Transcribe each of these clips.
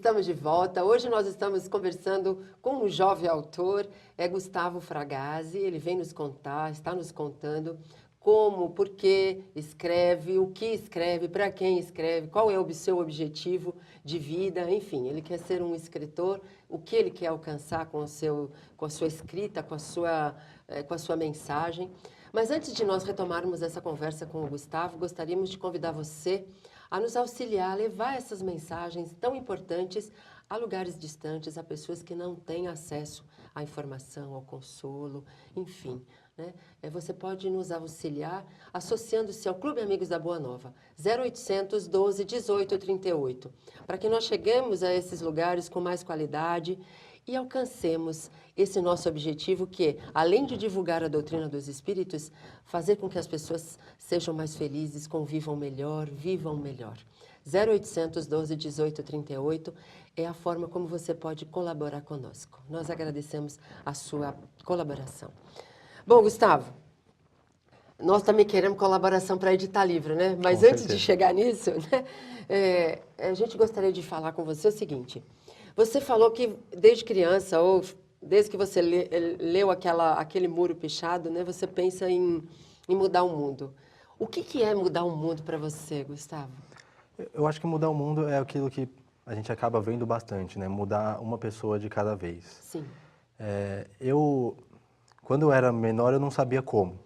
estamos de volta. Hoje nós estamos conversando com um jovem autor, é Gustavo Fragazzi. Ele vem nos contar, está nos contando como, por que escreve, o que escreve, para quem escreve, qual é o seu objetivo de vida, enfim, ele quer ser um escritor, o que ele quer alcançar com a sua escrita, com a sua mensagem. Mas antes de nós retomarmos essa conversa com o Gustavo, gostaríamos de convidar você a nos auxiliar a levar essas mensagens tão importantes a lugares distantes, a pessoas que não têm acesso à informação, ao consolo, enfim. Né? Você pode nos auxiliar associando-se ao Clube Amigos da Boa Nova, 0800 12 18 38, para que nós cheguemos a esses lugares com mais qualidade e alcancemos esse nosso objetivo que é, além de divulgar a doutrina dos espíritos, fazer com que as pessoas sejam mais felizes, convivam melhor, vivam melhor. 0800 12 18 38 é a forma como você pode colaborar conosco. Nós agradecemos a sua colaboração. Bom, Gustavo, nós também queremos colaboração para editar livro, né? Mas antes de chegar nisso, né, a gente gostaria de falar com você o seguinte. Você falou que desde criança, ou desde que você leu aquele Muro Pichado, né, você pensa em mudar o mundo. O que é mudar o mundo para você, Gustavo? Eu acho que mudar o mundo é aquilo que a gente acaba vendo bastante, né? Mudar uma pessoa de cada vez. Sim. Quando eu era menor, eu não sabia como.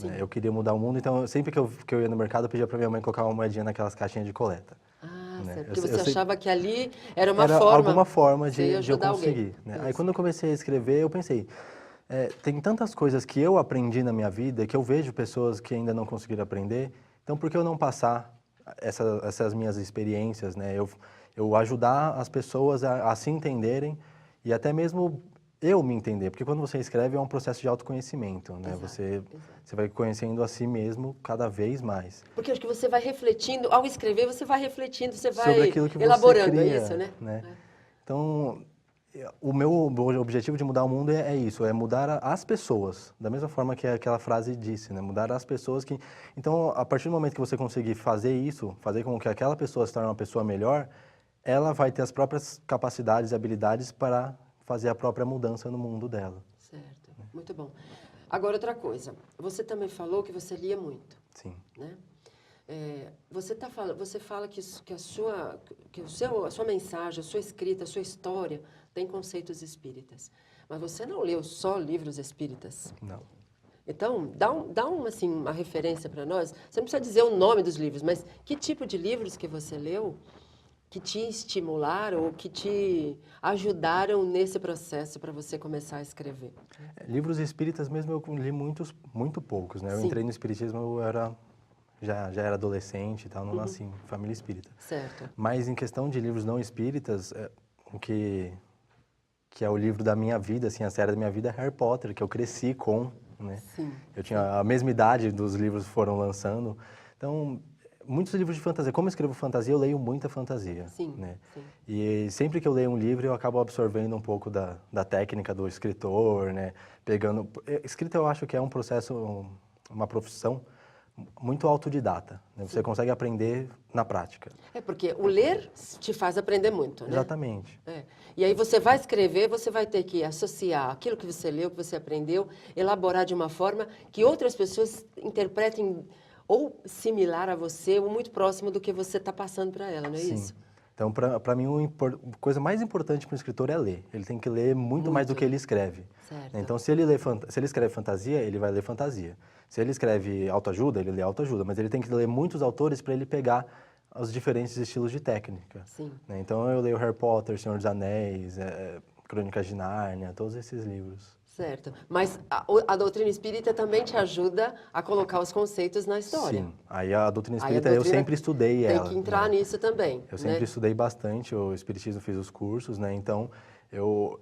Né? Eu queria mudar o mundo, então sempre que eu ia no mercado, eu pedia para minha mãe colocar uma moedinha naquelas caixinhas de coleta. Né? Porque você achava que ali era uma alguma forma de eu conseguir. Alguém. Né? Aí quando eu comecei a escrever, eu pensei, tem tantas coisas que eu aprendi na minha vida, que eu vejo pessoas que ainda não conseguiram aprender, então por que eu não passar essas minhas experiências, né? Eu ajudar as pessoas a se entenderem e até mesmo eu me entender, porque quando você escreve é um processo de autoconhecimento, né? Exato, você vai conhecendo a si mesmo cada vez mais. Porque acho que você vai refletindo, ao escrever você vai refletindo, você vai sobre aquilo que elaborando, você cria, é isso, né? Então, o meu objetivo de mudar o mundo é isso, é mudar as pessoas, da mesma forma que aquela frase disse, né? Mudar as pessoas que... Então, a partir do momento que você conseguir fazer isso, fazer com que aquela pessoa se torne uma pessoa melhor, ela vai ter as próprias capacidades e habilidades para fazer a própria mudança no mundo dela. Certo, muito bom. Agora, outra coisa. Você também falou que você lia muito. Sim. Né? Você fala que a sua mensagem, a sua escrita, a sua história tem conceitos espíritas. Mas você não leu só livros espíritas? Não. Então, dá uma referência para nós. Você não precisa dizer o nome dos livros, mas que tipo de livros que você leu que te estimularam ou que te ajudaram nesse processo para você começar a escrever? Livros espíritas mesmo eu li muito poucos, né? Eu entrei no espiritismo, já era adolescente e tal, não nasci em família espírita. Certo. Mas em questão de livros não espíritas, o que é o livro da minha vida, assim, a série da minha vida é Harry Potter, que eu cresci com, né? Sim. Eu tinha a mesma idade dos livros que foram lançando. Então, muitos livros de fantasia. Como eu escrevo fantasia, eu leio muita fantasia. Sim, né? sim. E sempre que eu leio um livro, eu acabo absorvendo um pouco da técnica do escritor, né? Escrita eu acho que é um processo, uma profissão muito autodidata. Né? Você consegue aprender na prática. Porque o ler te faz aprender muito, né? Exatamente. E aí você vai escrever, você vai ter que associar aquilo que você leu, que você aprendeu, elaborar de uma forma que outras pessoas interpretem ou similar a você, ou muito próximo do que você está passando para ela, não é isso? Então, para mim, a coisa mais importante para um escritor é ler. Ele tem que ler muito mais do que ele escreve. Certo. Então, se ele escreve fantasia, ele vai ler fantasia. Se ele escreve autoajuda, ele lê autoajuda. Mas ele tem que ler muitos autores para ele pegar os diferentes estilos de técnica. Sim. Né? Então, eu leio Harry Potter, Senhor dos Anéis, Crônicas de Nárnia, todos esses livros. Certo. Mas a doutrina espírita também te ajuda a colocar os conceitos na história. Sim. Aí a doutrina espírita eu sempre estudei ela. Tem que entrar nisso também. Eu sempre estudei bastante, o espiritismo, fiz os cursos, né? Então, eu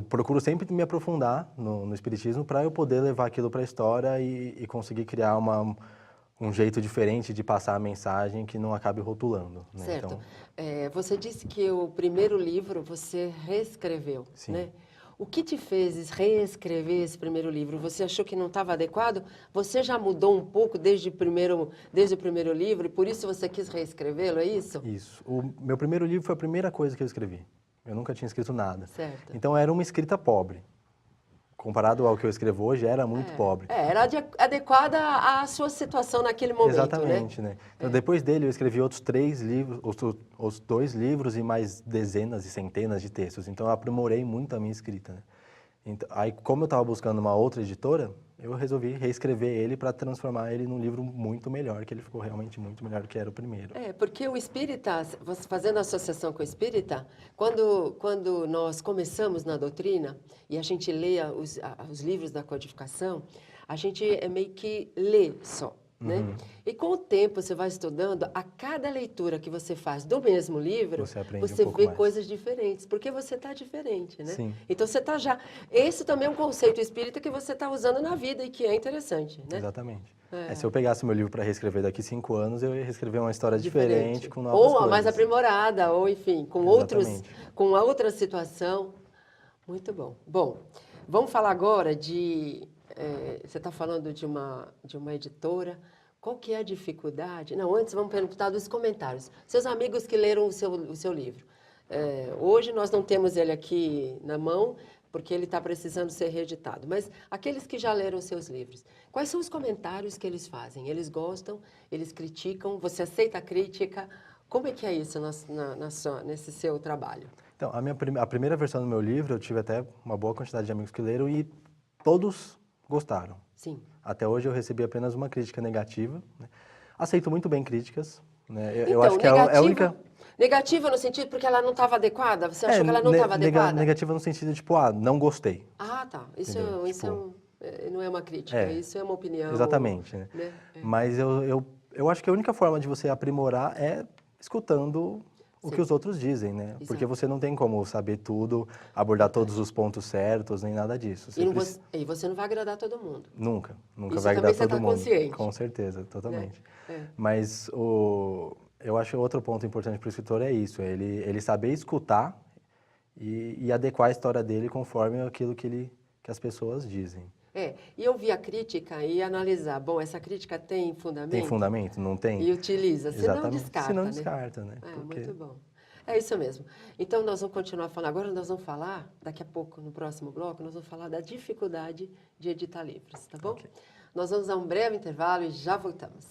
procuro sempre me aprofundar no espiritismo para eu poder levar aquilo para a história e conseguir criar um jeito diferente de passar a mensagem que não acabe rotulando. Né? Certo. Então... você disse que o primeiro livro você reescreveu, Sim. né? O que te fez reescrever esse primeiro livro? Você achou que não estava adequado? Você já mudou um pouco desde o primeiro livro e por isso você quis reescrevê-lo, é isso? Isso. O meu primeiro livro foi a primeira coisa que eu escrevi. Eu nunca tinha escrito nada. Certo. Então era uma escrita pobre. Comparado ao que eu escrevo hoje, era muito pobre. Era adequada à sua situação naquele momento, Exatamente, né? Então, depois dele, eu escrevi outros 3 livros, os 2 livros e mais dezenas e centenas de textos. Então, eu aprimorei muito a minha escrita, né? Então, aí, como eu estava buscando uma outra editora, eu resolvi reescrever ele para transformar ele num livro muito melhor, que ele ficou realmente muito melhor do que era o primeiro. Porque o espírita, fazendo associação com o espírita, quando nós começamos na doutrina e a gente lê os livros da codificação, a gente meio que lê só, né? E com o tempo você vai estudando, a cada leitura que você faz do mesmo livro, você vê coisas diferentes, porque você está diferente, né? Sim. Então você está já... Esse também é um conceito espírita que você está usando na vida e que é interessante, né? Exatamente. Se eu pegasse meu livro para reescrever daqui 5 anos, eu ia reescrever uma história diferente com novas coisas. Ou mais aprimorada, ou enfim, com uma outra situação. Muito bom. Bom, vamos falar agora de... você está falando de uma editora. Qual que é a dificuldade? Não, antes vamos perguntar dos comentários. Seus amigos que leram o seu livro. Hoje nós não temos ele aqui na mão, porque ele está precisando ser reeditado. Mas aqueles que já leram os seus livros, quais são os comentários que eles fazem? Eles gostam? Eles criticam? Você aceita a crítica? Como é que é isso nesse seu trabalho? Então, a primeira versão do meu livro, eu tive até uma boa quantidade de amigos que leram e todos gostaram. Sim. Até hoje eu recebi apenas uma crítica negativa, né? Aceito muito bem críticas, né? Então, eu acho que é a única... Negativa no sentido porque ela não estava adequada? Você achou que ela não estava adequada? Negativa no sentido de, tipo, não gostei. Ah, tá. Isso não é uma crítica, isso é uma opinião. Exatamente, né? Mas eu acho que a única forma de você aprimorar é escutando o que os outros dizem, né? Exato. Porque você não tem como saber tudo, abordar todos os pontos certos, nem nada disso. E você não vai agradar todo mundo. Nunca Isso vai agradar todo mundo. Consciente. Com certeza, totalmente. Mas eu acho que outro ponto importante para o escritor é isso, ele saber escutar e adequar a história dele conforme aquilo que as pessoas dizem. E ouvir a crítica e analisar, bom, essa crítica tem fundamento? Tem fundamento? Não tem? E utiliza, Exatamente. descarta, Se não né? descarta, né? Muito bom. É isso mesmo. Então, nós vamos continuar falando. Agora nós vamos falar, daqui a pouco, no próximo bloco, nós vamos falar da dificuldade de editar livros, tá bom? Okay. Nós vamos a um breve intervalo e já voltamos.